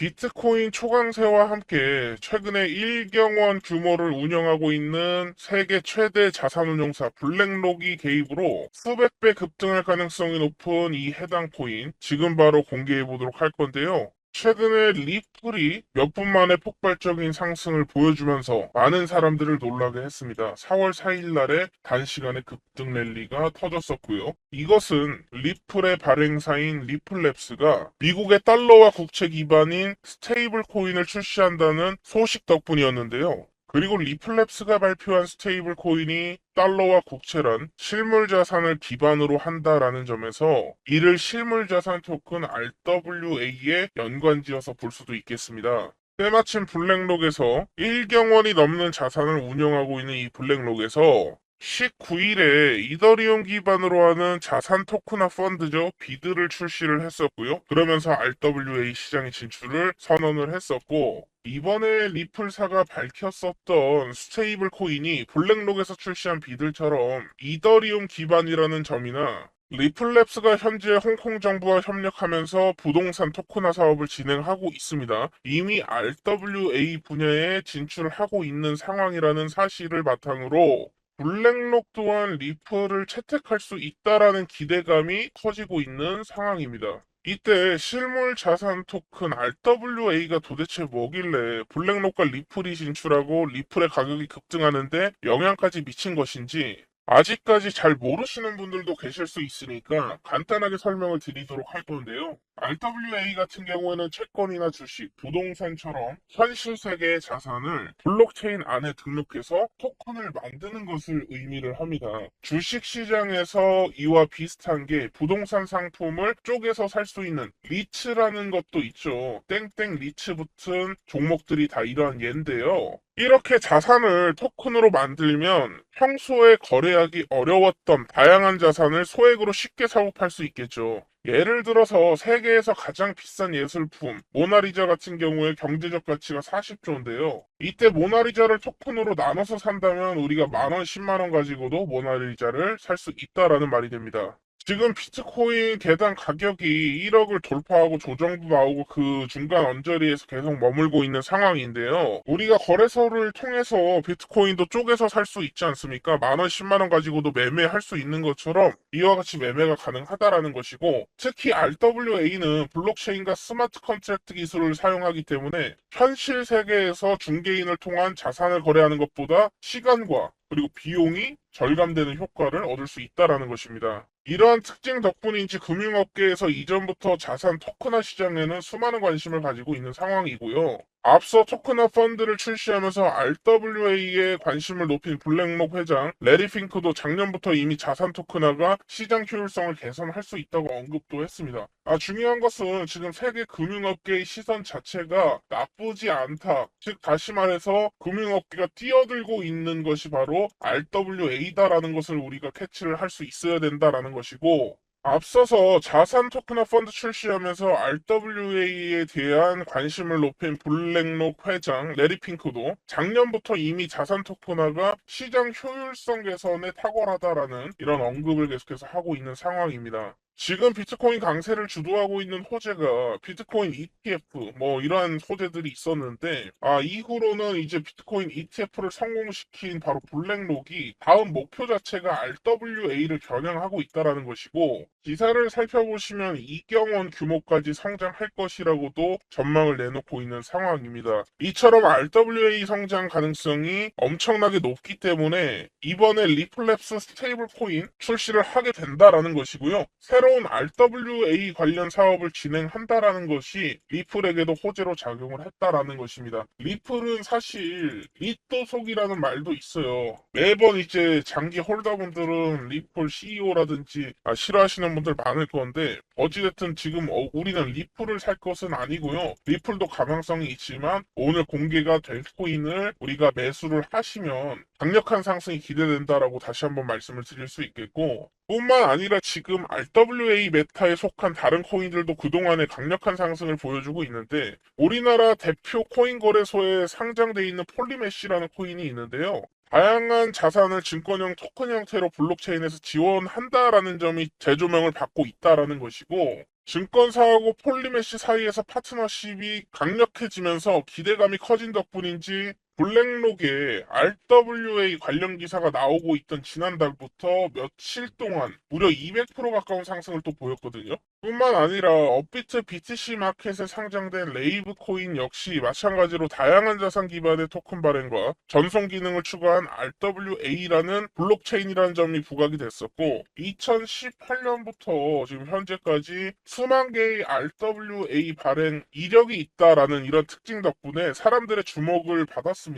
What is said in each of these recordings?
비트코인 초강세와 함께 최근에 1경원 규모를 운영하고 있는 세계 최대 자산운용사 블랙록이 개입으로 수백 배 급등할 가능성이 높은 이 해당 코인, 지금 바로 공개해 보도록 할 건데요. 최근에 리플이 몇 분 만에 폭발적인 상승을 보여주면서 많은 사람들을 놀라게 했습니다. 4월 4일 날에 단시간에 급등 랠리가 터졌었고요. 이것은 리플의 발행사인 리플랩스가 미국의 달러와 국채 기반인 스테이블 코인을 출시한다는 소식 덕분이었는데요. 그리고 리플랩스가 발표한 스테이블 코인이 달러와 국채란 실물 자산을 기반으로 한다라는 점에서 이를 실물 자산 토큰 RWA에 연관지어서 볼 수도 있겠습니다. 때마침 블랙록에서 1경원이 넘는 자산을 운영하고 있는 이 블랙록에서 19일에 이더리움 기반으로 하는 자산 토큰화 펀드죠. 비드를 출시를 했었고요. 그러면서 RWA 시장에 진출을 선언을 했었고, 이번에 리플사가 밝혔었던 스테이블 코인이 블랙록에서 출시한 비들처럼 이더리움 기반이라는 점이나 리플랩스가 현재 홍콩 정부와 협력하면서 부동산 토큰화 사업을 진행하고 있습니다. 이미 RWA 분야에 진출하고 있는 상황이라는 사실을 바탕으로 블랙록 또한 리플을 채택할 수 있다라는 기대감이 커지고 있는 상황입니다. 이때 실물 자산 토큰 RWA가 도대체 뭐길래 블랙록과 리플이 진출하고 리플의 가격이 급등하는데 영향까지 미친 것인지 아직까지 잘 모르시는 분들도 계실 수 있으니까 간단하게 설명을 드리도록 할 건데요. RWA 같은 경우에는 채권이나 주식, 부동산처럼 현실 세계의 자산을 블록체인 안에 등록해서 토큰을 만드는 것을 의미를 합니다. 주식 시장에서 이와 비슷한 게 부동산 상품을 쪼개서 살 수 있는 리츠라는 것도 있죠. 땡땡 리츠 붙은 종목들이 다 이러한 예인데요. 이렇게 자산을 토큰으로 만들면 평소에 거래하기 어려웠던 다양한 자산을 소액으로 쉽게 사고 팔 수 있겠죠. 예를 들어서 세계에서 가장 비싼 예술품 모나리자 같은 경우에 경제적 가치가 40조인데요. 이때 모나리자를 토큰으로 나눠서 산다면 우리가 만원, 10만원 가지고도 모나리자를 살 수 있다라는 말이 됩니다. 지금 비트코인 계단 가격이 1억을 돌파하고 조정도 나오고 그 중간 언저리에서 계속 머물고 있는 상황인데요. 우리가 거래소를 통해서 비트코인도 쪼개서 살 수 있지 않습니까? 만원, 10만원 가지고도 매매할 수 있는 것처럼 이와 같이 매매가 가능하다라는 것이고, 특히 RWA는 블록체인과 스마트 컨트랙트 기술을 사용하기 때문에 현실 세계에서 중개인을 통한 자산을 거래하는 것보다 시간과 그리고 비용이 절감되는 효과를 얻을 수 있다라는 것입니다. 이러한 특징 덕분인지 금융업계에서 이전부터 자산 토큰화 시장에는 수많은 관심을 가지고 있는 상황이고요. 앞서 토큰화 펀드를 출시하면서 RWA에 관심을 높인 블랙록 회장 레리 핑크도 작년부터 이미 자산 토큰화가 시장 효율성을 개선할 수 있다고 언급도 했습니다. 중요한 것은 지금 세계 금융업계의 시선 자체가 나쁘지 않다. 즉 다시 말해서 금융업계가 뛰어들고 있는 것이 바로 RWA다라는 것을 우리가 캐치를 할 수 있어야 된다라는 것이고, 앞서서 자산 토큰화 펀드 출시하면서 RWA에 대한 관심을 높인 블랙록 회장 레리 핑크도 작년부터 이미 자산 토큰화가 시장 효율성 개선에 탁월하다라는 이런 언급을 계속해서 하고 있는 상황입니다. 지금 비트코인 강세를 주도하고 있는 호재가 비트코인 ETF 이러한 호재들이 있었는데, 이후로는 이제 비트코인 ETF를 성공시킨 바로 블랙록이 다음 목표 자체가 RWA를 겨냥하고 있다라는 것이고, 기사를 살펴보시면 이경원 규모까지 성장할 것이라고도 전망을 내놓고 있는 상황입니다. 이처럼 RWA 성장 가능성이 엄청나게 높기 때문에 이번에 리플랩스 스테이블 코인 출시를 하게 된다라는 것이고요. 새로운 RWA 관련 사업을 진행한다라는 것이 리플에게도 호재로 작용을 했다라는 것입니다. 리플은 사실 리또속이라는 말도 있어요. 매번 이제 장기 홀더분들은 리플 CEO라든지 싫어하시는 분들 많을 건데, 어찌됐든 지금 우리는 리플을 살 것은 아니고요. 리플도 가망성이 있지만 오늘 공개가 될 코인을 우리가 매수를 하시면 강력한 상승이 기대된다라고 다시 한번 말씀을 드릴 수 있겠고, 뿐만 아니라 지금 RWA 메타에 속한 다른 코인들도 그동안에 강력한 상승을 보여주고 있는데, 우리나라 대표 코인 거래소에 상장돼 있는 폴리메시라는 코인이 있는데요. 다양한 자산을 증권형 토큰 형태로 블록체인에서 지원한다라는 점이 재조명을 받고 있다라는 것이고, 증권사하고 폴리메시 사이에서 파트너십이 강력해지면서 기대감이 커진 덕분인지 블랙록에 RWA 관련 기사가 나오고 있던 지난달부터 며칠 동안 무려 200% 가까운 상승을 또 보였거든요. 뿐만 아니라 업비트 BTC 마켓에 상장된 레이브 코인 역시 마찬가지로 다양한 자산 기반의 토큰 발행과 전송 기능을 추가한 RWA라는 블록체인이라는 점이 부각이 됐었고 2018년부터 지금 현재까지 수만 개의 RWA 발행 이력이 있다라는 이런 특징 덕분에 사람들의 주목을 받았습니다.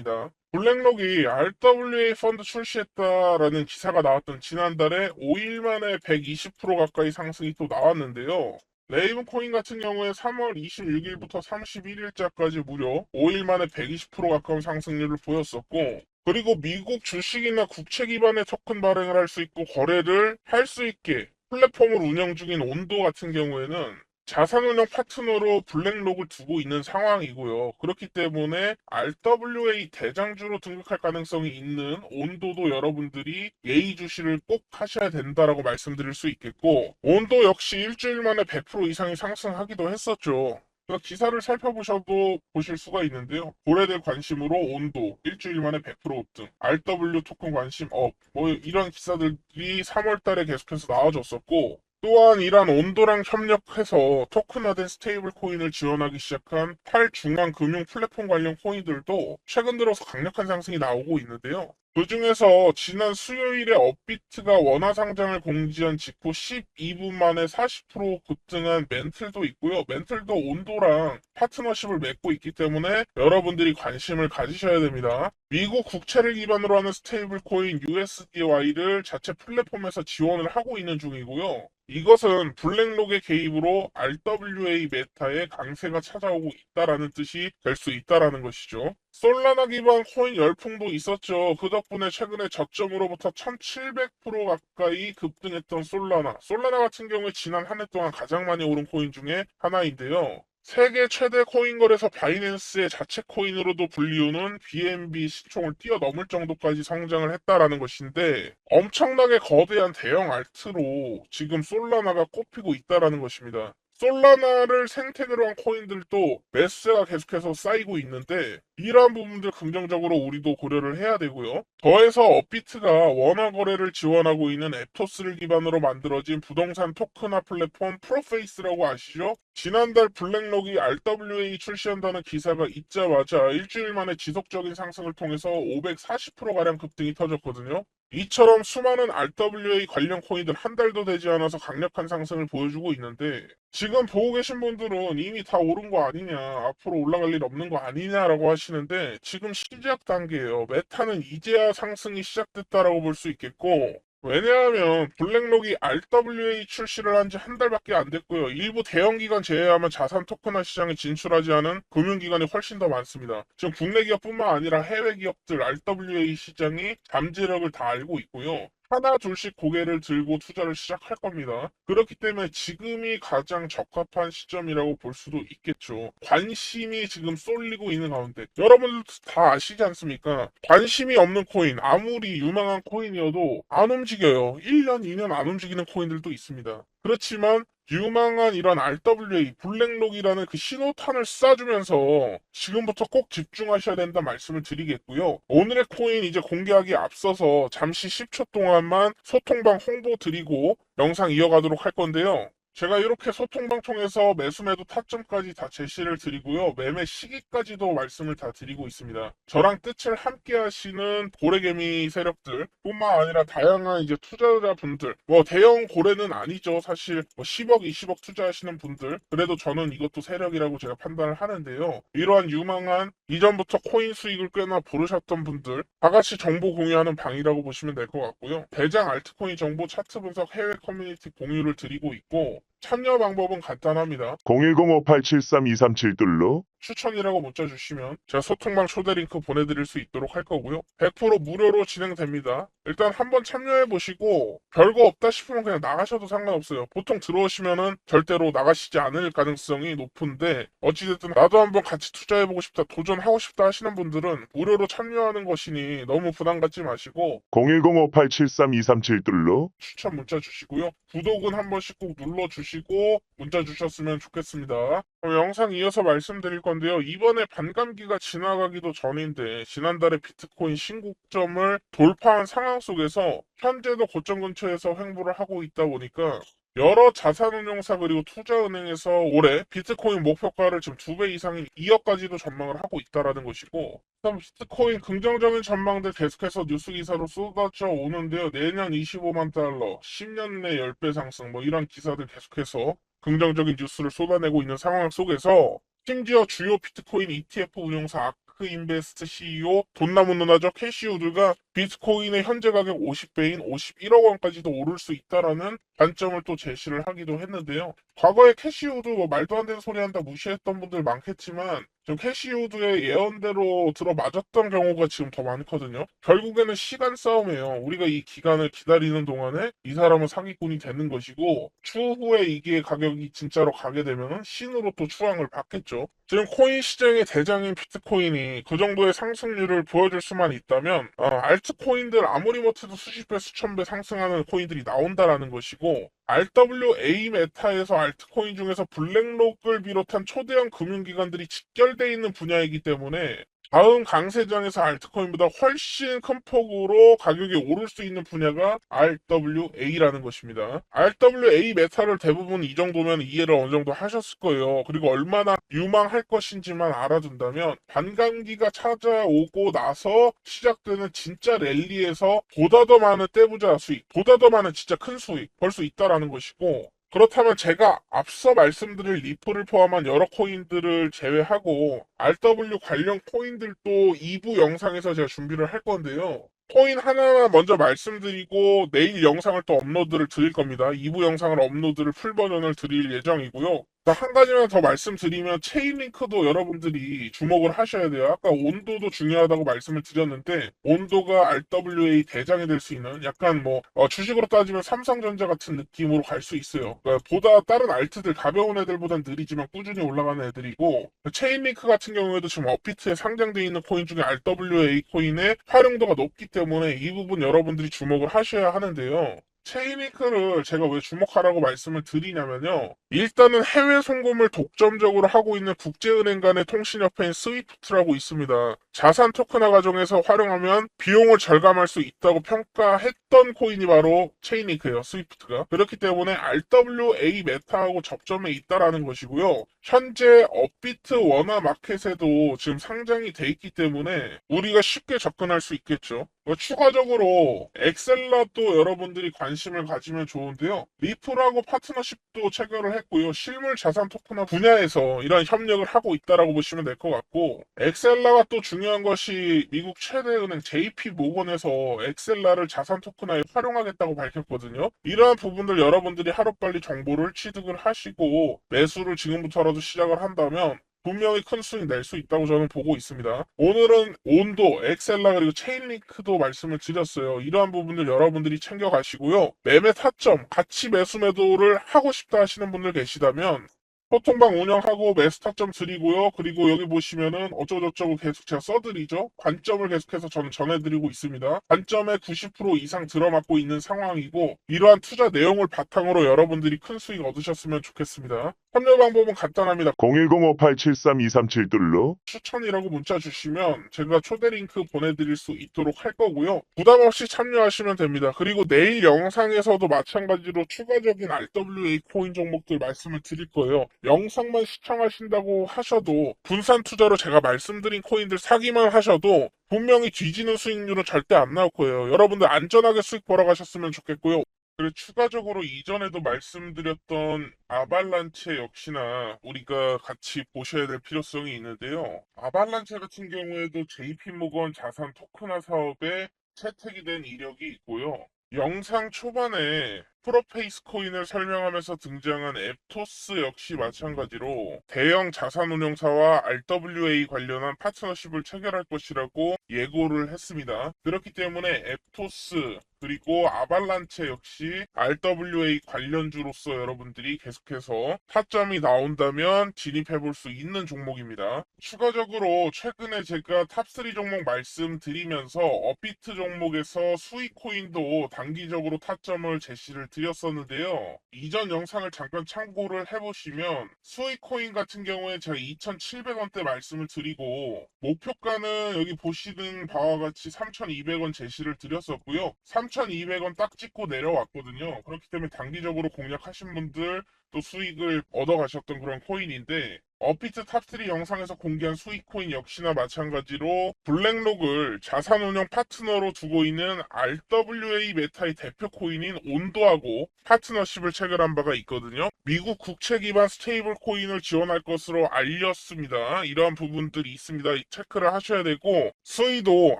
블랙록이 RWA 펀드 출시했다라는 기사가 나왔던 지난달에 5일 만에 120% 가까이 상승이 또 나왔는데요. 레이븐 코인 같은 경우에 3월 26일부터 31일자까지 무려 5일 만에 120% 가까운 상승률을 보였었고, 그리고 미국 주식이나 국채 기반의 토큰 발행을 할 수 있고 거래를 할 수 있게 플랫폼을 운영 중인 온도 같은 경우에는 자산운용 파트너로 블랙록을 두고 있는 상황이고요. 그렇기 때문에 RWA 대장주로 등극할 가능성이 있는 온도도 여러분들이 예의주시를 꼭 하셔야 된다라고 말씀드릴 수 있겠고, 온도 역시 일주일 만에 100% 이상이 상승하기도 했었죠. 그래서 기사를 살펴보셔도 보실 수가 있는데요. 고래들 관심으로 온도 일주일 만에 100% 급등, RW 토큰 관심 업, 뭐 이런 기사들이 3월 달에 계속해서 나와줬었고, 또한 이러한 온도랑 협력해서 토큰화된 스테이블 코인을 지원하기 시작한 탈중앙 금융 플랫폼 관련 코인들도 최근 들어서 강력한 상승이 나오고 있는데요. 그 중에서 지난 수요일에 업비트가 원화 상장을 공지한 직후 12분 만에 40% 급등한 멘틀도 있고요. 멘틀도 온도랑 파트너십을 맺고 있기 때문에 여러분들이 관심을 가지셔야 됩니다. 미국 국채를 기반으로 하는 스테이블 코인 USDY를 자체 플랫폼에서 지원을 하고 있는 중이고요. 이것은 블랙록의 개입으로 RWA 메타에 강세가 찾아오고 있다라는 뜻이 될 수 있다라는 것이죠. 솔라나 기반 코인 열풍도 있었죠. 그 덕분에 최근에 저점으로부터 1700% 가까이 급등했던 솔라나 같은 경우에 지난 한 해 동안 가장 많이 오른 코인 중에 하나인데요. 세계 최대 코인 거래소 바이낸스의 자체 코인으로도 불리우는 BNB 시총을 뛰어넘을 정도까지 성장을 했다라는 것인데 엄청나게 거대한 대형 알트로 지금 솔라나가 꼽히고 있다라는 것입니다. 솔라나를 생태계로 한 코인들도 매수세가 계속해서 쌓이고 있는데 이러한 부분들 긍정적으로 우리도 고려를 해야 되고요. 더해서 업비트가 원화 거래를 지원하고 있는 에토스를 기반으로 만들어진 부동산 토큰화 플랫폼 프로페이스라고 아시죠? 지난달 블랙록이 RWA 출시한다는 기사가 있자마자 일주일 만에 지속적인 상승을 통해서 540%가량 급등이 터졌거든요. 이처럼 수많은 RWA 관련 코인들 한 달도 되지 않아서 강력한 상승을 보여주고 있는데 지금 보고 계신 분들은 이미 다 오른 거 아니냐, 앞으로 올라갈 일 없는 거 아니냐라고 하시는데 지금 시작 단계예요. 메타는 이제야 상승이 시작됐다라고 볼 수 있겠고, 왜냐하면 블랙록이 RWA 출시를 한 지 한 달밖에 안 됐고요. 일부 대형기관 제외하면 자산 토큰화 시장에 진출하지 않은 금융기관이 훨씬 더 많습니다. 지금 국내 기업뿐만 아니라 해외 기업들 RWA 시장이 잠재력을 다 알고 있고요. 하나 둘씩 고개를 들고 투자를 시작할 겁니다. 그렇기 때문에 지금이 가장 적합한 시점이라고 볼 수도 있겠죠. 관심이 지금 쏠리고 있는 가운데 여러분들도 다 아시지 않습니까? 관심이 없는 코인, 아무리 유망한 코인이어도 안 움직여요. 1년, 2년 안 움직이는 코인들도 있습니다. 그렇지만 유망한 이런 RWA, 블랙록이라는 그 신호탄을 쏴주면서 지금부터 꼭 집중하셔야 된다 말씀을 드리겠고요. 오늘의 코인 이제 공개하기 앞서서 잠시 10초 동안만 소통방 홍보 드리고 영상 이어가도록 할 건데요. 제가 이렇게 소통방 통해서 매수매도 타점까지 다 제시를 드리고요. 매매 시기까지도 말씀을 다 드리고 있습니다. 저랑 뜻을 함께 하시는 고래개미 세력들 뿐만 아니라 다양한 이제 투자자분들, 뭐 대형 고래는 아니죠. 사실 뭐 10억, 20억 투자하시는 분들, 그래도 저는 이것도 세력이라고 제가 판단을 하는데요. 이러한 유망한 이전부터 코인 수익을 꽤나 보르셨던 분들 다 같이 정보 공유하는 방이라고 보시면 될 것 같고요. 대장 알트코인 정보 차트 분석 해외 커뮤니티 공유를 드리고 있고, 참여 방법은 간단합니다. 010-5873-237 추천이라고 문자 주시면 제가 소통방 초대 링크 보내드릴 수 있도록 할 거고요. 100% 무료로 진행됩니다. 일단 한번 참여해 보시고 별거 없다 싶으면 그냥 나가셔도 상관없어요. 보통 들어오시면은 절대로 나가시지 않을 가능성이 높은데 어찌됐든 나도 한번 같이 투자해보고 싶다, 도전하고 싶다 하시는 분들은 무료로 참여하는 것이니 너무 부담 갖지 마시고 010-5873-237 추천 문자 주시고요. 구독은 한 번씩 꼭 눌러주시고 보시고 문자 주셨으면 좋겠습니다. 영상 이어서 말씀드릴 건데요. 이번에 반감기가 지나가기도 전인데 지난달에 비트코인 신고점을 돌파한 상황 속에서 현재도 고점 근처에서 횡보를 하고 있다 보니까 여러 자산운용사 그리고 투자은행에서 올해 비트코인 목표가를 지금 2배 이상인 2억까지도 전망을 하고 있다라는 것이고, 그다음 비트코인 긍정적인 전망들 계속해서 뉴스 기사로 쏟아져 오는데요. 내년 25만 달러, 10년 내 10배 상승, 뭐 이런 기사들 계속해서 긍정적인 뉴스를 쏟아내고 있는 상황 속에서 심지어 주요 비트코인 ETF 운용사 아크인베스트 CEO 돈나무 누나죠 캐시우드가 비트코인의 현재 가격 50배인 51억 원까지도 오를 수 있다라는 관점을 또 제시를 하기도 했는데요. 과거에 캐시우드 뭐 말도 안 되는 소리 한다 무시했던 분들 많겠지만 좀 캐시우드의 예언대로 들어맞았던 경우가 지금 더 많거든요. 결국에는 시간 싸움이에요. 우리가 이 기간을 기다리는 동안에 이 사람은 사기꾼이 되는 것이고 추후에 이게 가격이 진짜로 가게 되면 신으로 또 추앙을 받겠죠. 지금 코인 시장의 대장인 비트코인이 그 정도의 상승률을 보여줄 수만 있다면 알트코인들 아무리 못해도 수십 배 수천 배 상승하는 코인들이 나온다라는 것이고, RWA 메타에서 알트코인 중에서 블랙록을 비롯한 초대형 금융기관들이 직결되어 있는 분야이기 때문에 다음 강세장에서 알트코인보다 훨씬 큰 폭으로 가격이 오를 수 있는 분야가 RWA라는 것입니다. RWA 메타를 대부분 이 정도면 이해를 어느 정도 하셨을 거예요. 그리고 얼마나 유망할 것인지만 알아둔다면 반감기가 찾아오고 나서 시작되는 진짜 랠리에서 보다 더 많은 떼부자 수익, 보다 더 많은 진짜 큰 수익 벌 수 있다라는 것이고, 그렇다면 제가 앞서 말씀드릴 리플을 포함한 여러 코인들을 제외하고 RW 관련 코인들도 2부 영상에서 제가 준비를 할 건데요. 코인 하나만 먼저 말씀드리고 내일 영상을 또 업로드를 드릴 겁니다. 2부 영상을 업로드를 풀 버전을 드릴 예정이고요. 한 가지만 더 말씀드리면 체인링크도 여러분들이 주목을 하셔야 돼요. 아까 온도도 중요하다고 말씀을 드렸는데 온도가 RWA 대장이 될 수 있는 약간 뭐 주식으로 따지면 삼성전자 같은 느낌으로 갈 수 있어요. 그러니까 보다 다른 알트들 가벼운 애들보단 느리지만 꾸준히 올라가는 애들이고, 체인링크 같은 경우에도 지금 업비트에 상장되어 있는 코인 중에 RWA 코인의 활용도가 높기 때문에 이 부분 여러분들이 주목을 하셔야 하는데요. 체인링크를 제가 왜 주목하라고 말씀을 드리냐면요. 일단은 해외 송금을 독점적으로 하고 있는 국제은행 간의 통신협회인 스위프트라고 있습니다. 자산 토큰화 과정에서 활용하면 비용을 절감할 수 있다고 평가했던 코인이 바로 체인링크예요. 스위프트가. 그렇기 때문에 RWA 메타하고 접점에 있다라는 것이고요. 현재 업비트 원화 마켓에도 지금 상장이 돼 있기 때문에 우리가 쉽게 접근할 수 있겠죠. 추가적으로 엑셀라도 여러분들이 관심을 가지면 좋은데요. 리플하고 파트너십도 체결을 했고요. 실물 자산 토큰화 분야에서 이런 협력을 하고 있다라고 보시면 될 것 같고, 엑셀라가 또 중요한 것이 미국 최대 은행 JP 모건에서 엑셀라를 자산 토큰화에 활용하겠다고 밝혔거든요. 이러한 부분들 여러분들이 하루빨리 정보를 취득을 하시고 매수를 지금부터라도 시작을 한다면 분명히 큰 수익 낼 수 있다고 저는 보고 있습니다. 오늘은 온도, 엑셀라 그리고 체인링크도 말씀을 드렸어요. 이러한 부분들 여러분들이 챙겨가시고요. 매매 타점, 같이 매수 매도를 하고 싶다 하시는 분들 계시다면 소통방 운영하고 매수 타점 드리고요. 그리고 여기 보시면은 어쩌고저쩌고 계속 제가 써드리죠. 관점을 계속해서 저는 전해드리고 있습니다. 관점의 90% 이상 들어맞고 있는 상황이고, 이러한 투자 내용을 바탕으로 여러분들이 큰 수익 얻으셨으면 좋겠습니다. 참여 방법은 간단합니다. 010-5873-237 추천이라고 문자 주시면 제가 초대 링크 보내드릴 수 있도록 할 거고요. 부담 없이 참여하시면 됩니다. 그리고 내일 영상에서도 마찬가지로 추가적인 RWA 코인 종목들 말씀을 드릴 거예요. 영상만 시청하신다고 하셔도 분산 투자로 제가 말씀드린 코인들 사기만 하셔도 분명히 뒤지는 수익률은 절대 안 나올 거예요. 여러분들 안전하게 수익 벌어가셨으면 좋겠고요. 그리고 추가적으로 이전에도 말씀드렸던 아발란체 역시나 우리가 같이 보셔야 될 필요성이 있는데요. 아발란체 같은 경우에도 JP모건 자산 토큰화 사업에 채택이 된 이력이 있고요. 영상 초반에 프로페이스 코인을 설명하면서 등장한 앱토스 역시 마찬가지로 대형 자산운용사와 RWA 관련한 파트너십을 체결할 것이라고 예고를 했습니다. 그렇기 때문에 앱토스 그리고 아발란체 역시 RWA 관련주로서 여러분들이 계속해서 타점이 나온다면 진입해 볼 수 있는 종목입니다. 추가적으로 최근에 제가 탑3 종목 말씀드리면서 업비트 종목에서 수익 코인도 단기적으로 타점을 제시를 드렸었는데요. 이전 영상을 잠깐 참고를 해보시면 수익코인 같은 경우에 제가 2,700원대 말씀을 드리고 목표가는 여기 보시는 바와 같이 3,200원 제시를 드렸었고요. 3,200원 딱 찍고 내려왔거든요. 그렇기 때문에 단기적으로 공략하신 분들 또 수익을 얻어가셨던 그런 코인인데 업비트 탑3 영상에서 공개한 수익 코인 역시나 마찬가지로 블랙록을 자산운용 파트너로 두고 있는 RWA 메타의 대표 코인인 온도하고 파트너십을 체결한 바가 있거든요. 미국 국채 기반 스테이블 코인을 지원할 것으로 알렸습니다. 이러한 부분들이 있습니다. 체크를 하셔야 되고 수위도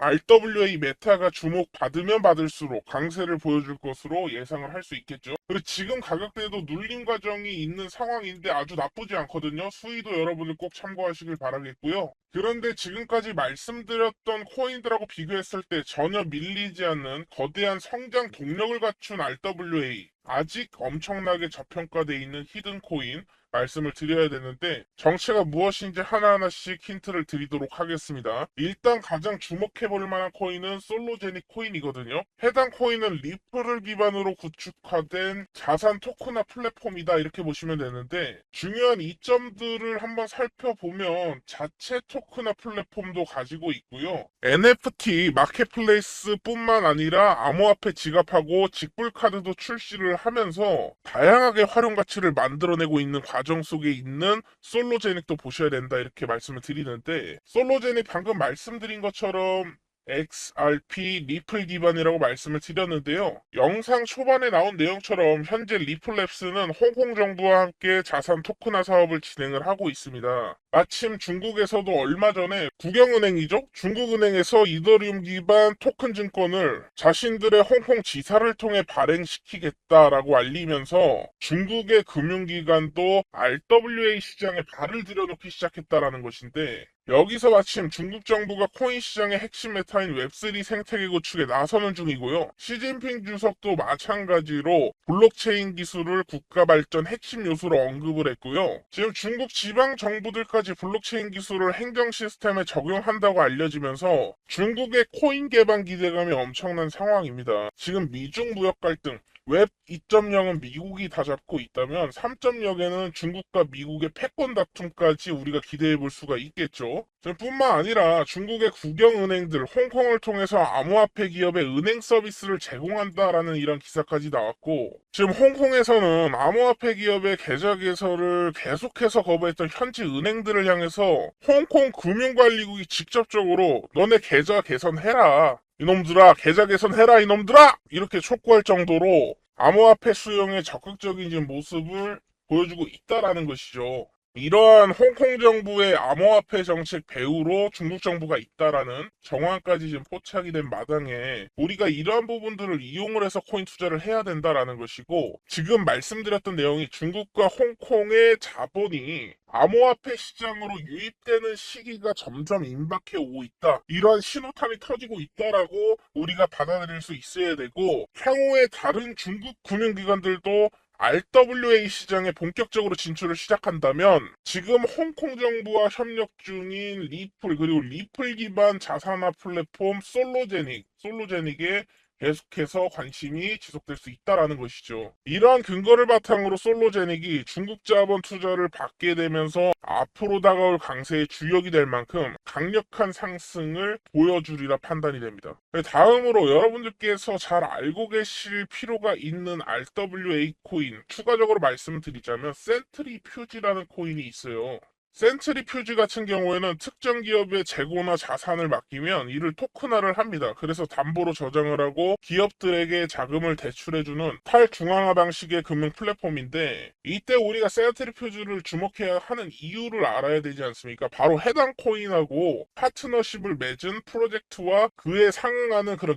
RWA 메타가 주목받으면 받을수록 강세를 보여줄 것으로 예상을 할 수 있겠죠. 그리고 지금 가격대도 눌림 과정이 있는 상황인데 아주 나쁘지 않거든요. 수위도 여러분들 꼭 참고하시길 바라겠고요. 그런데 지금까지 말씀드렸던 코인들하고 비교했을 때 전혀 밀리지 않는 거대한 성장 동력을 갖춘 RWA, 아직 엄청나게 저평가되어 있는 히든 코인 말씀을 드려야 되는데 정체가 무엇인지 하나하나씩 힌트를 드리도록 하겠습니다. 일단 가장 주목해볼 만한 코인은 솔로제닉 코인이거든요. 해당 코인은 리플을 기반으로 구축화된 자산 토크나 플랫폼이다 이렇게 보시면 되는데 중요한 이점들을 한번 살펴보면 자체 토크나 플랫폼도 가지고 있고요. NFT 마켓플레이스 뿐만 아니라 암호화폐 지갑하고 직불카드도 출시를 하면서 다양하게 활용 가치를 만들어내고 있는 과정 속에 있는 솔로제닉도 보셔야 된다 이렇게 말씀을 드리는데 솔로제닉 방금 말씀드린 것처럼 XRP 리플 기반이라고 말씀을 드렸는데요. 영상 초반에 나온 내용처럼 현재 리플랩스는 홍콩 정부와 함께 자산 토큰화 사업을 진행을 하고 있습니다. 마침 중국에서도 얼마 전에 국영은행이죠? 중국은행에서 이더리움 기반 토큰 증권을 자신들의 홍콩 지사를 통해 발행시키겠다라고 알리면서 중국의 금융기관도 RWA 시장에 발을 들여놓기 시작했다라는 것인데 여기서 마침 중국 정부가 코인 시장의 핵심 메타인 웹3 생태계 구축에 나서는 중이고요. 시진핑 주석도 마찬가지로 블록체인 기술을 국가 발전 핵심 요소로 언급을 했고요. 지금 중국 지방 정부들까지 블록체인 기술을 행정 시스템에 적용한다고 알려지면서 중국의 코인 개방 기대감이 엄청난 상황입니다. 지금 미중 무역 갈등, 웹 2.0은 미국이 다 잡고 있다면 3.0에는 중국과 미국의 패권 다툼까지 우리가 기대해 볼 수가 있겠죠. 뿐만 아니라 중국의 국영은행들 홍콩을 통해서 암호화폐 기업의 은행 서비스를 제공한다라는 이런 기사까지 나왔고 지금 홍콩에서는 암호화폐 기업의 계좌 개설을 계속해서 거부했던 현지 은행들을 향해서 홍콩 금융관리국이 직접적으로 너네 계좌 개선해라. 이놈들아 계좌 개선해라 이놈들아 이렇게 촉구할 정도로 암호화폐 수용에 적극적인 지금 모습을 보여주고 있다라는 것이죠. 이러한 홍콩 정부의 암호화폐 정책 배후로 중국 정부가 있다라는 정황까지 지금 포착이 된 마당에 우리가 이러한 부분들을 이용을 해서 코인 투자를 해야 된다라는 것이고 지금 말씀드렸던 내용이 중국과 홍콩의 자본이 암호화폐 시장으로 유입되는 시기가 점점 임박해 오고 있다. 이러한 신호탄이 터지고 있다라고 우리가 받아들일 수 있어야 되고 향후에 다른 중국 금융기관들도 RWA 시장에 본격적으로 진출을 시작한다면 지금 홍콩 정부와 협력 중인 리플 그리고 리플 기반 자산화 플랫폼 솔로제닉에 계속해서 관심이 지속될 수 있다라는 것이죠. 이러한 근거를 바탕으로 솔로제닉이 중국 자본 투자를 받게 되면서 앞으로 다가올 강세의 주역이 될 만큼 강력한 상승을 보여주리라 판단이 됩니다. 다음으로 여러분들께서 잘 알고 계실 필요가 있는 RWA 코인 추가적으로 말씀드리자면 센트리퓨지라는 코인이 있어요. 센트리퓨지 같은 경우에는 특정 기업의 재고나 자산을 맡기면 이를 토큰화를 합니다. 그래서 담보로 저장을 하고 기업들에게 자금을 대출해주는 탈중앙화 방식의 금융 플랫폼인데 이때 우리가 센트리퓨지를 주목해야 하는 이유를 알아야 되지 않습니까? 바로 해당 코인하고 파트너십을 맺은 프로젝트와 그에 상응하는 그런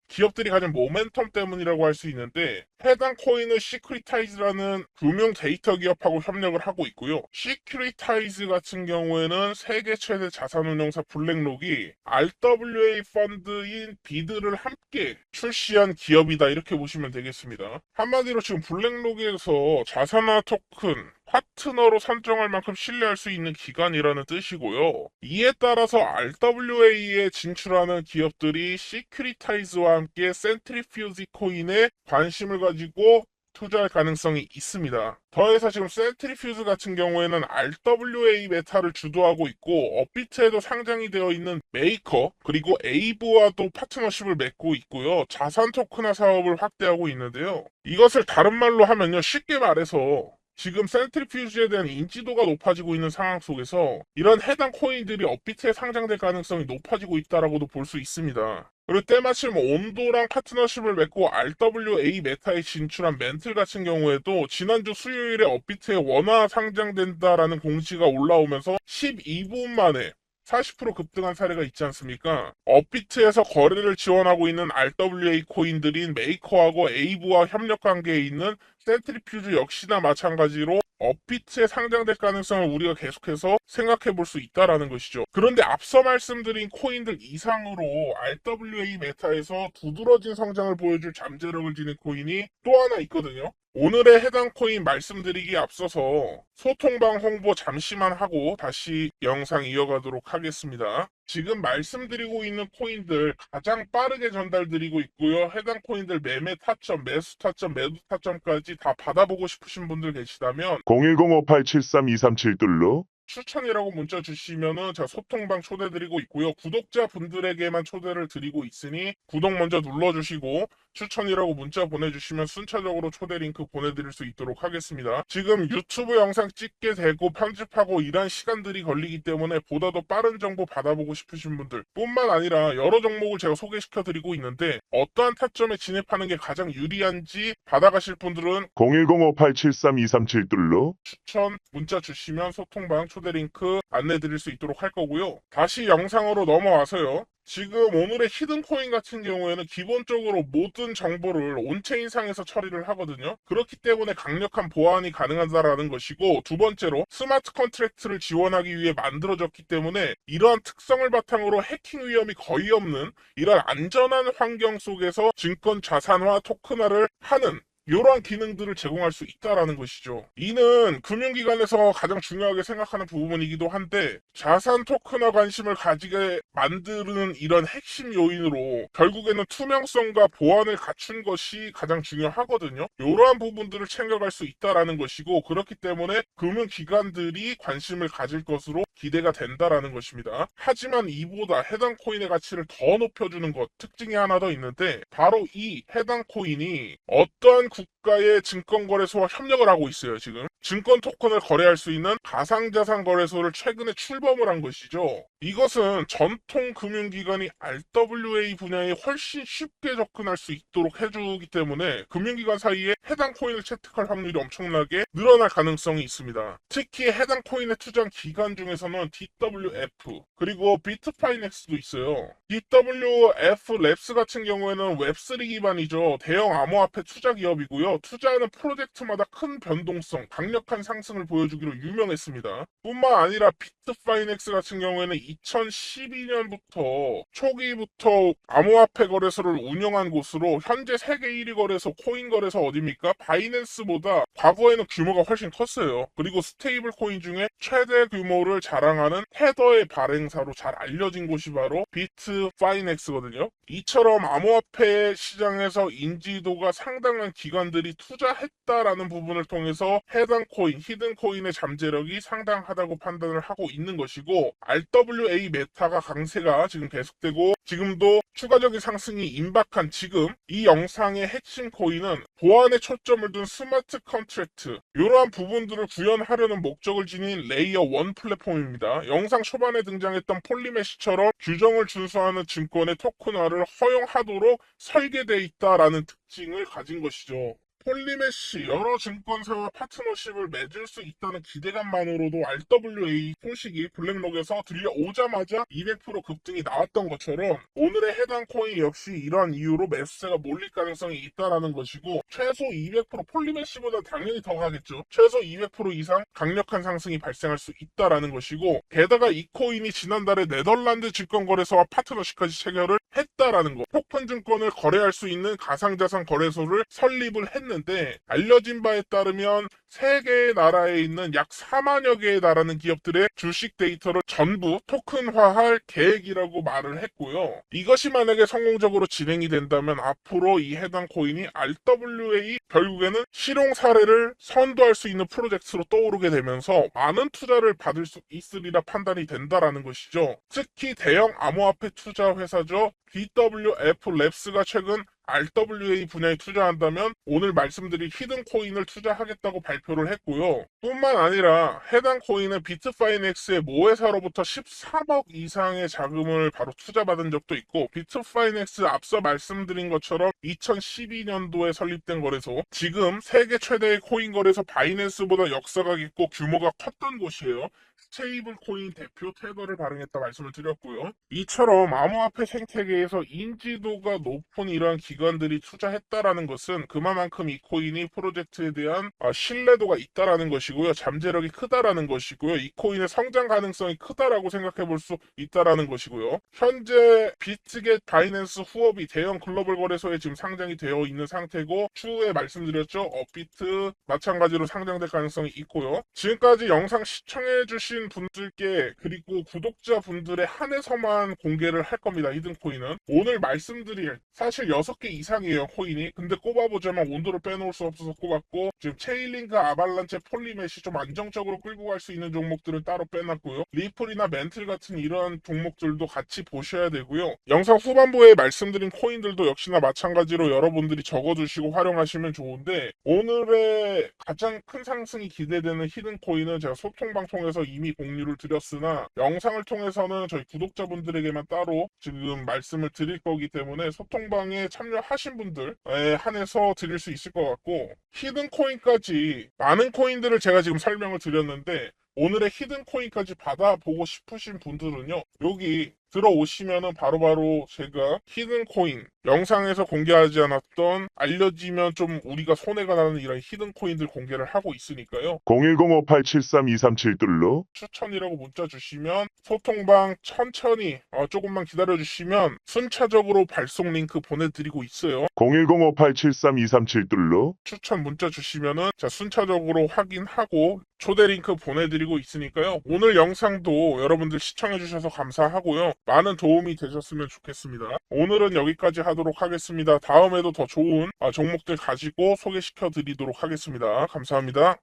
기업들이 가진 모멘텀 때문이라고 할 수 있는데 해당 코인은 시큐리타이즈라는 금융 데이터 기업하고 협력을 하고 있고요. 시큐리타이즈 같은 경우에는 세계 최대 자산운용사 블랙록이 RWA 펀드인 비드를 함께 출시한 기업이다 이렇게 보시면 되겠습니다. 한마디로 지금 블랙록에서 자산화 토큰 파트너로 선정할 만큼 신뢰할 수 있는 기관이라는 뜻이고요. 이에 따라서 RWA에 진출하는 기업들이 시큐리타이즈와 함께 센트리퓨지 코인에 관심을 가지고 투자할 가능성이 있습니다. 더해서 지금 센트리퓨즈 같은 경우에는 RWA 메타를 주도하고 있고 업비트에도 상장이 되어 있는 메이커 그리고 에이브와도 파트너십을 맺고 있고요. 자산 토큰화 사업을 확대하고 있는데요. 이것을 다른 말로 하면요. 쉽게 말해서 지금 센트리퓨즈에 대한 인지도가 높아지고 있는 상황 속에서 이런 해당 코인들이 업비트에 상장될 가능성이 높아지고 있다라고도 볼 수 있습니다. 그리고 때마침 온도랑 파트너십을 맺고 RWA 메타에 진출한 멘틀 같은 경우에도 지난주 수요일에 업비트에 원화 상장된다라는 공지가 올라오면서 12분 만에 40% 급등한 사례가 있지 않습니까? 업비트에서 거래를 지원하고 있는 RWA 코인들인 메이커하고 에이브와 협력 관계에 있는 센트리퓨즈 역시나 마찬가지로 업비트에 상장될 가능성을 우리가 계속해서 생각해 볼 수 있다라는 것이죠. 그런데 앞서 말씀드린 코인들 이상으로 RWA 메타에서 두드러진 성장을 보여줄 잠재력을 지닌 코인이 또 하나 있거든요. 오늘의 해당 코인 말씀드리기에 앞서서 소통방 홍보 잠시만 하고 다시 영상 이어가도록 하겠습니다. 지금 말씀드리고 있는 코인들 가장 빠르게 전달드리고 있고요. 해당 코인들 매매 타점, 매수 타점, 매도 타점까지 다 받아보고 싶으신 분들 계시다면 010-5873-237 추천이라고 문자 주시면은 제가 소통방 초대드리고 있고요. 구독자분들에게만 초대를 드리고 있으니 구독 먼저 눌러주시고 추천이라고 문자 보내주시면 순차적으로 초대 링크 보내드릴 수 있도록 하겠습니다. 지금 유튜브 영상 찍게 되고 편집하고 이런 시간들이 걸리기 때문에 보다 더 빠른 정보 받아보고 싶으신 분들 뿐만 아니라 여러 종목을 제가 소개시켜드리고 있는데 어떠한 타점에 진입하는 게 가장 유리한지 받아가실 분들은 010-5873-237 추천 문자 주시면 소통방 초대 링크 안내드릴 수 있도록 할 거고요. 다시 영상으로 넘어와서요. 지금 오늘의 히든코인 같은 경우에는 기본적으로 모든 정보를 온체인상에서 처리를 하거든요. 그렇기 때문에 강력한 보안이 가능하다라는 것이고 두 번째로 스마트 컨트랙트를 지원하기 위해 만들어졌기 때문에 이러한 특성을 바탕으로 해킹 위험이 거의 없는 이런 안전한 환경 속에서 증권 자산화 토큰화를 하는 이러한 기능들을 제공할 수 있다라는 것이죠. 이는 금융기관에서 가장 중요하게 생각하는 부분이기도 한데 자산 토큰화 관심을 가지게 만드는 이런 핵심 요인으로 결국에는 투명성과 보안을 갖춘 것이 가장 중요하거든요. 이러한 부분들을 챙겨갈 수 있다라는 것이고 그렇기 때문에 금융기관들이 관심을 가질 것으로 기대가 된다라는 것입니다. 하지만 이보다 해당 코인의 가치를 더 높여주는 것 특징이 하나 더 있는데 바로 이 해당 코인이 어떠한 국가의 증권거래소와 협력을 하고 있어요. 지금 증권 토큰을 거래할 수 있는 가상자산 거래소를 최근에 출범을 한 것이죠. 이것은 전통 금융기관이 RWA 분야에 훨씬 쉽게 접근할 수 있도록 해주기 때문에 금융기관 사이에 해당 코인을 채택할 확률이 엄청나게 늘어날 가능성이 있습니다. 특히 해당 코인에 투자한 기관 중에서는 DWF 그리고 비트파이넥스도 있어요. DWF 랩스 같은 경우에는 웹3 기반이죠. 대형 암호화폐 투자 기업이고요. 투자하는 프로젝트마다 큰 변동성, 강력한 상승을 보여주기로 유명했습니다. 뿐만 아니라 비트파이넥스 같은 경우에는 2012년부터 초기부터 암호화폐 거래소를 운영한 곳으로 현재 세계 1위 거래소 코인 거래소 어디입니까? 바이낸스보다 과거에는 규모가 훨씬 컸어요. 그리고 스테이블 코인 중에 최대 규모를 자랑하는 테더의 발행사로 잘 알려진 곳이 바로 비트파이넥스거든요. 이처럼 암호화폐 시장에서 인지도가 상당한 기관들이 투자했다라는 부분을 통해서 해당 코인, 히든 코인의 잠재력이 상당하다고 판단을 하고 있는 것이고 RWA 메타가 강세가 지금 계속되고 지금도 추가적인 상승이 임박한 지금 이 영상의 핵심 코인은 보안에 초점을 둔 스마트 컨트랙트 이러한 부분들을 구현하려는 목적을 지닌 레이어 1 플랫폼입니다. 영상 초반에 등장했던 폴리메시처럼 규정을 준수하는 증권의 토큰화를 허용하도록 설계되어 있다라는 특징을 가진 것이죠. 폴리메시 여러 증권사와 파트너십을 맺을 수 있다는 기대감만으로도 RWA 소식이 블랙록에서 들려오자마자 200% 급등이 나왔던 것처럼 오늘의 해당 코인 역시 이러한 이유로 매수세가 몰릴 가능성이 있다는 것이고 최소 200% 폴리메시보다 당연히 더 가겠죠. 최소 200% 이상 강력한 상승이 발생할 수 있다는 것이고 게다가 이 코인이 지난달에 네덜란드 증권거래소와 파트너십까지 체결을 했다라는 것. 토큰 증권을 거래할 수 있는 가상자산 거래소를 설립을 했는 했는데 알려진 바에 따르면 3개의 나라에 있는 약 4만여 개에 달하는 기업들의 주식 데이터를 전부 토큰화할 계획이라고 말을 했고요. 이것이 만약에 성공적으로 진행이 된다면 앞으로 이 해당 코인이 RWA 결국에는 실용 사례를 선도할 수 있는 프로젝트로 떠오르게 되면서 많은 투자를 받을 수 있으리라 판단이 된다라는 것이죠. 특히 대형 암호화폐 투자 회사죠. BWF 랩스가 최근 RWA 분야에 투자한다면 오늘 말씀드린 히든 코인을 투자하겠다고 발표를 했고요. 뿐만 아니라 해당 코인은 비트파이넥스의 모회사로부터 13억 이상의 자금을 바로 투자받은 적도 있고, 비트파이넥스 앞서 말씀드린 것처럼 2012년도에 설립된 거래소, 지금 세계 최대의 코인 거래소 바이낸스보다 역사가 깊고 규모가 컸던 곳이에요. 스테이블 코인 대표 테더를 발행했다 말씀을 드렸고요. 이처럼 암호화폐 생태계에서 인지도가 높은 이러한 기관들이 투자했다라는 것은 그만큼 이 코인이 프로젝트에 대한 신뢰도가 있다라는 것이고요. 잠재력이 크다라는 것이고요. 이 코인의 성장 가능성이 크다라고 생각해 볼 수 있다라는 것이고요. 현재 비트겟 바이낸스 후업이 대형 글로벌 거래소에 지금 상장이 되어 있는 상태고, 추후에 말씀드렸죠. 업비트 마찬가지로 상장될 가능성이 있고요. 지금까지 영상 시청해 주신 분들께 그리고 구독자분들에 한해서만 공개를 할 겁니다. 히든코인은 오늘 말씀드릴 사실 6개 이상이에요 코인이. 근데 꼽아보자면 온도를 빼놓을 수 없어서 꼽았고, 지금 체인링크, 아발란체, 폴리메시 좀 안정적으로 끌고 갈 수 있는 종목들은 따로 빼놨고요. 리플이나 멘틀 같은 이런 종목들도 같이 보셔야 되고요. 영상 후반부에 말씀드린 코인들도 역시나 마찬가지로 여러분들이 적어두시고 활용하시면 좋은데, 오늘의 가장 큰 상승이 기대되는 히든코인은 제가 소통방송에서 이미 공유를 드렸으나 영상을 통해서는 저희 구독자분들에게만 따로 지금 말씀을 드릴 거기 때문에 소통방에 참여하신 분들에 한해서 드릴 수 있을 것 같고, 히든코인까지 많은 코인들을 제가 지금 설명을 드렸는데 오늘의 히든코인까지 받아보고 싶으신 분들은요, 여기 들어오시면은 바로바로 제가 히든코인 영상에서 공개하지 않았던, 알려지면 좀 우리가 손해가 나는 이런 히든코인들 공개를 하고 있으니까요. 010-5873-237 추천이라고 문자 주시면 소통방 천천히 조금만 기다려 주시면 순차적으로 발송 링크 보내드리고 있어요. 010-5873-237 추천 문자 주시면은 순차적으로 확인하고 초대 링크 보내드리고 있으니까요. 오늘 영상도 여러분들 시청해 주셔서 감사하고요. 많은 도움이 되셨으면 좋겠습니다. 오늘은 여기까지 하도록 하겠습니다. 다음에도 더 좋은 종목들 가지고 소개시켜 드리도록 하겠습니다. 감사합니다.